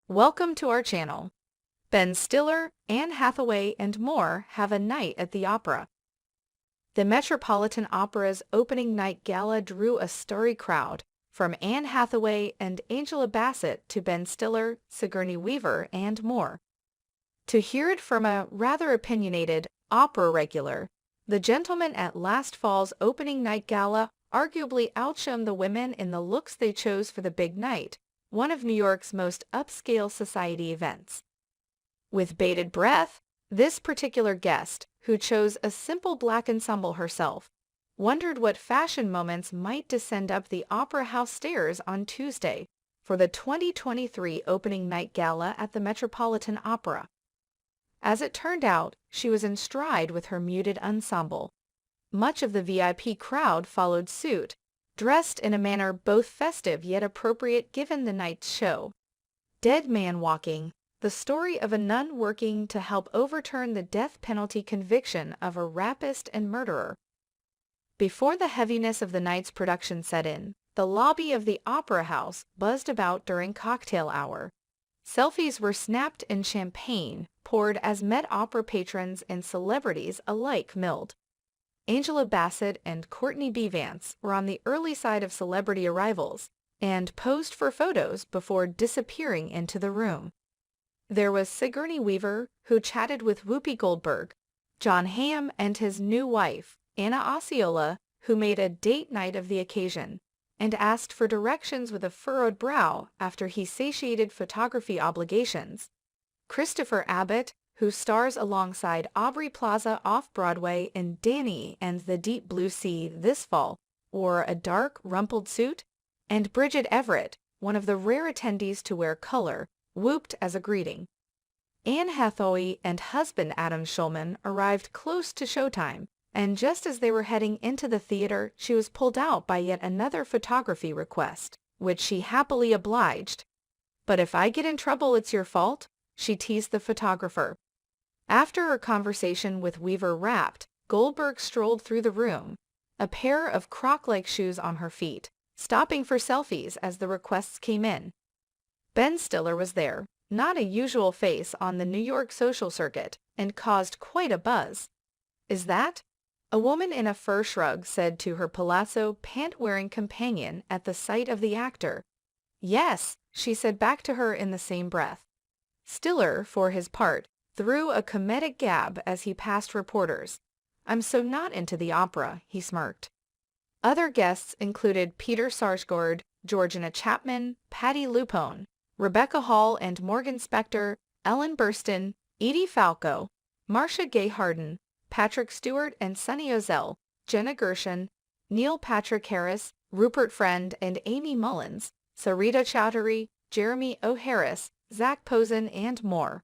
Welcome to our channel. Ben Stiller, Anne Hathaway, and more have a night at the opera. The Metropolitan Opera's opening night gala drew a starry crowd, from Anne Hathaway and Angela Bassett to Ben Stiller, Sigourney Weaver, and more. To hear it from a rather opinionated opera regular, the gentlemen at last fall's opening night gala arguably outshone the women in the looks they chose for the big night, one of New York's most upscale society events. With bated breath, this particular guest, who chose a simple black ensemble herself, wondered what fashion moments might descend up the Opera House stairs on Tuesday for the 2023 opening night gala at the Metropolitan Opera. As it turned out, she was in stride with her muted ensemble. Much of the VIP crowd followed suit, dressed in a manner both festive yet appropriate given the night's show. Dead Man Walking, the story of a nun working to help overturn the death penalty conviction of a rapist and murderer. Before the heaviness of the night's production set in, the lobby of the Opera House buzzed about during cocktail hour. Selfies were snapped and champagne poured as Met Opera patrons and celebrities alike milled. Angela Bassett and Courtney B. Vance were on the early side of celebrity arrivals and posed for photos before disappearing into the room. There was Sigourney Weaver, who chatted with Whoopi Goldberg, Jon Hamm and his new wife, Anna Osceola, who made a date night of the occasion, and asked for directions with a furrowed brow after he satiated photography obligations. Christopher Abbott, who stars alongside Aubrey Plaza off-Broadway in Danny and the Deep Blue Sea this fall, wore a dark, rumpled suit, and Bridget Everett, one of the rare attendees to wear color, whooped as a greeting. Anne Hathaway and husband Adam Schulman arrived close to showtime, and just as they were heading into the theater, she was pulled out by yet another photography request, which she happily obliged. "But if I get in trouble, it's your fault," she teased the photographer. After her conversation with Weaver wrapped, Goldberg strolled through the room, a pair of croc-like shoes on her feet, stopping for selfies as the requests came in. Ben Stiller was there, not a usual face on the New York social circuit, and caused quite a buzz. "Is that?" a woman in a fur shrug said to her palazzo pant-wearing companion at the sight of the actor. "Yes," she said back to her in the same breath. Stiller, for his part, threw a comedic gab as he passed reporters. "I'm so not into the opera," he smirked. Other guests included Peter Sarsgaard, Georgina Chapman, Patti LuPone, Rebecca Hall and Morgan Spector, Ellen Burstyn, Edie Falco, Marcia Gay Harden, Patrick Stewart and Sunny Ozell, Jenna Gershon, Neil Patrick Harris, Rupert Friend and Amy Mullins, Sarita Chowdhury, Jeremy O. Harris, Zach Posen, and more.